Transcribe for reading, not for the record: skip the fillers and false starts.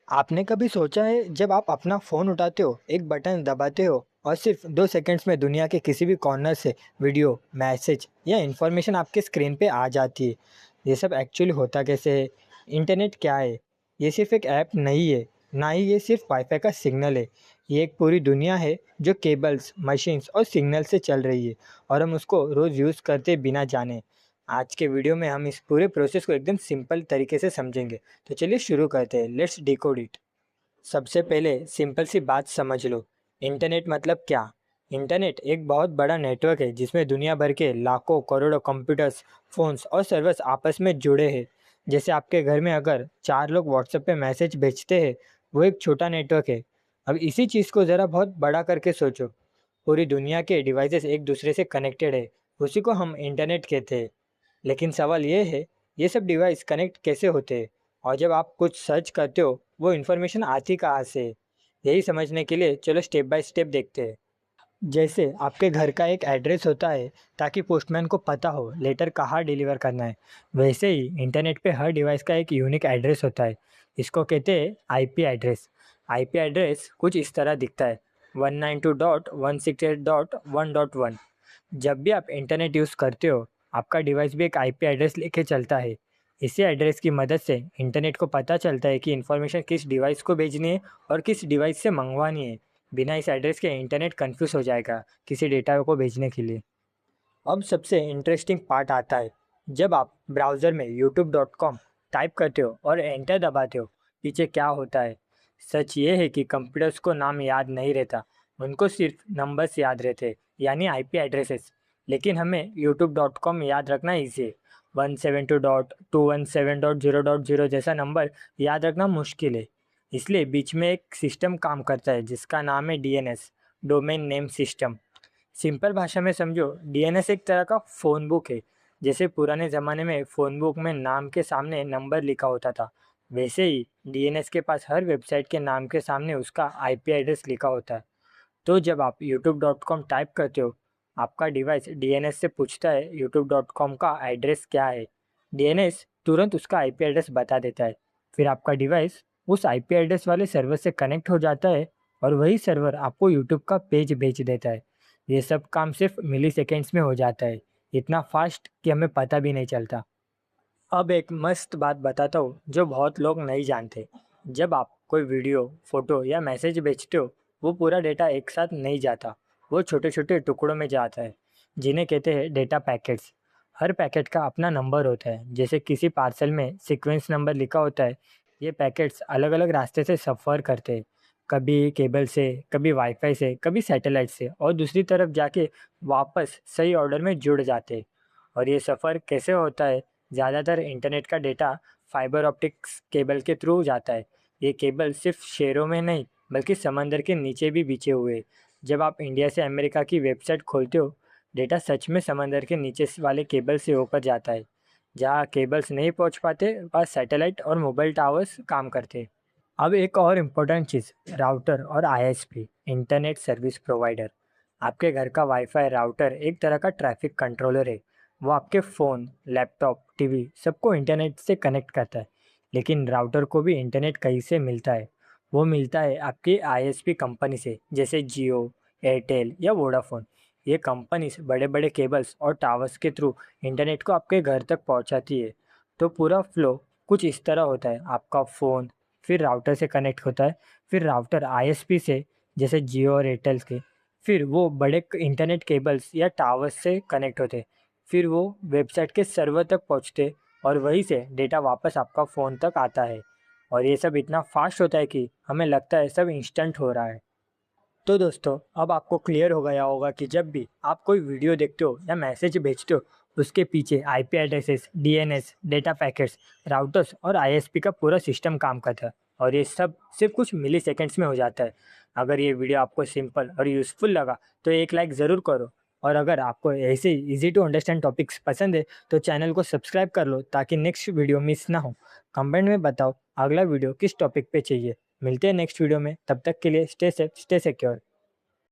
आपने कभी सोचा है जब आप अपना फ़ोन उठाते हो, एक बटन दबाते हो और सिर्फ 2 सेकंड्स में दुनिया के किसी भी कॉर्नर से वीडियो, मैसेज या इन्फॉर्मेशन आपके स्क्रीन पे आ जाती है। ये सब एक्चुअली होता कैसे है? इंटरनेट क्या है? ये सिर्फ एक ऐप नहीं है, ना ही ये सिर्फ वाईफ़ाई का सिग्नल है। ये एक पूरी दुनिया है जो केबल्स, मशीन्स और सिग्नल से चल रही है और हम उसको रोज़ यूज़ करते बिना जाने। आज के वीडियो में हम इस पूरे प्रोसेस को एकदम सिंपल तरीके से समझेंगे। तो चलिए शुरू करते हैं, लेट्स डिकोड इट। सबसे पहले सिंपल सी बात समझ लो। इंटरनेट मतलब क्या? इंटरनेट एक बहुत बड़ा नेटवर्क है जिसमें दुनिया भर के लाखों करोड़ों कंप्यूटर्स, फोन्स और सर्वर्स आपस में जुड़े हैं। जैसे आपके घर में अगर 4 लोग व्हाट्सएप पे मैसेज भेजते हैं, वो एक छोटा नेटवर्क है। अब इसी चीज़ को ज़रा बहुत बड़ा करके सोचो। पूरी दुनिया के डिवाइसेस एक दूसरे से कनेक्टेड है, उसी को हम इंटरनेट कहते हैं। लेकिन सवाल ये है, ये सब डिवाइस कनेक्ट कैसे होते हैं? और जब आप कुछ सर्च करते हो, वो इन्फॉर्मेशन आती कहाँ से है? यही समझने के लिए चलो स्टेप बाय स्टेप देखते हैं। जैसे आपके घर का एक एड्रेस होता है ताकि पोस्टमैन को पता हो लेटर कहाँ डिलीवर करना है, वैसे ही इंटरनेट पे हर डिवाइस का एक यूनिक एड्रेस होता है। इसको कहते हैं आईपी एड्रेस। आईपी एड्रेस कुछ इस तरह दिखता है, 192.168.1.1। जब भी आप इंटरनेट यूज़ करते हो, आपका डिवाइस भी एक आईपी एड्रेस लेके चलता है। इसी एड्रेस की मदद से इंटरनेट को पता चलता है कि इन्फॉर्मेशन किस डिवाइस को भेजनी है और किस डिवाइस से मंगवानी है। बिना इस एड्रेस के इंटरनेट कंफ्यूज हो जाएगा किसी डेटा को भेजने के लिए। अब सबसे इंटरेस्टिंग पार्ट आता है, जब आप ब्राउज़र में youtube.com टाइप करते हो और एंटर दबाते हो, पीछे क्या होता है? सच ये है कि कंप्यूटर्स को नाम याद नहीं रहता, उनको सिर्फ नंबर्स याद रहते, यानी आईपी एड्रेसेस। लेकिन हमें youtube.com याद रखना इजी है। 172.217.0.0 जैसा नंबर याद रखना मुश्किल है। इसलिए बीच में एक सिस्टम काम करता है जिसका नाम है DNS, domain name system. Simple भाषा में समझो, डीएनएस एक तरह का फ़ोन बुक है। जैसे पुराने ज़माने में फ़ोन बुक में नाम के सामने नंबर लिखा होता था, वैसे ही डीएनएस के पास हर वेबसाइट के नाम के सामने उसका आईपी एड्रेस लिखा होता है। तो जब आप youtube.com टाइप करते हो, आपका डिवाइस डीएनएस से पूछता है youtube.com का एड्रेस क्या है। डीएनएस तुरंत उसका आईपी एड्रेस बता देता है। फिर आपका डिवाइस उस आईपी एड्रेस वाले सर्वर से कनेक्ट हो जाता है और वही सर्वर आपको यूट्यूब का पेज भेज देता है। ये सब काम सिर्फ मिली सेकेंड्स में हो जाता है, इतना फास्ट कि हमें पता भी नहीं चलता। अब एक मस्त बात बताता हूँ जो बहुत लोग नहीं जानते। जब आप कोई वीडियो, फोटो या मैसेज भेजते हो, वो पूरा डेटा एक साथ नहीं जाता, वो छोटे छोटे टुकड़ों में जाता है, जिन्हें कहते हैं डेटा पैकेट्स। हर पैकेट का अपना नंबर होता है, जैसे किसी पार्सल में सीक्वेंस नंबर लिखा होता है। ये पैकेट्स अलग अलग रास्ते से सफ़र करते हैं, कभी केबल से, कभी वाईफाई से, कभी सैटेलाइट से, और दूसरी तरफ जाके वापस सही ऑर्डर में जुड़ जाते हैं। और ये सफ़र कैसे होता है? ज़्यादातर इंटरनेट का डेटा फाइबर ऑप्टिक्स केबल के थ्रू जाता है। ये केबल सिर्फ शहरों में नहीं, बल्कि समंदर के नीचे भी बिछे हुए हैं। जब आप इंडिया से अमेरिका की वेबसाइट खोलते हो, डेटा सच में समंदर के नीचे वाले केबल से होकर जाता है। जहाँ केबल्स नहीं पहुँच पाते, वहाँ सैटेलाइट और मोबाइल टावर्स काम करते हैं। अब एक और इम्पोर्टेंट चीज़, राउटर और आईएसपी, इंटरनेट सर्विस प्रोवाइडर। आपके घर का वाईफाई राउटर एक तरह का ट्रैफिक कंट्रोलर है। वो आपके फ़ोन, लैपटॉप, टीवी सबको इंटरनेट से कनेक्ट करता है। लेकिन राउटर को भी इंटरनेट कहीं से मिलता है। वो मिलता है आपकी आईएसपी कंपनी से, जैसे जियो, एयरटेल या वोडाफोन। ये कंपनीज बड़े बड़े केबल्स और टावर्स के थ्रू इंटरनेट को आपके घर तक पहुंचाती है। तो पूरा फ्लो कुछ इस तरह होता है, आपका फ़ोन फिर राउटर से कनेक्ट होता है, फिर राउटर आईएसपी से, जैसे जियो और एयरटेल के, फिर वो बड़े इंटरनेट केबल्स या टावर्स से कनेक्ट होते, फिर वो वेबसाइट के सर्वर तक पहुंचते, और वहीं से डेटा वापस आपका फ़ोन तक आता है। और ये सब इतना फास्ट होता है कि हमें लगता है सब इंस्टेंट हो रहा है। तो दोस्तों, अब आपको क्लियर हो गया होगा कि जब भी आप कोई वीडियो देखते हो या मैसेज भेजते हो, उसके पीछे IP addresses, DNS, data packets, routers और आईएसपी का पूरा सिस्टम काम करता है। और ये सब सिर्फ कुछ मिली सेकेंड्स में हो जाता है। अगर ये वीडियो आपको सिंपल और यूज़फुल लगा तो एक लाइक ज़रूर करो। और अगर आपको ऐसे इजी टू अंडरस्टैंड टॉपिक्स पसंद है तो चैनल को सब्सक्राइब कर लो ताकि नेक्स्ट वीडियो मिस ना हो। कमेंट में बताओ अगला वीडियो किस टॉपिक पे चाहिए। मिलते हैं नेक्स्ट वीडियो में, तब तक के लिए स्टे सेफ, स्टे सिक्योर।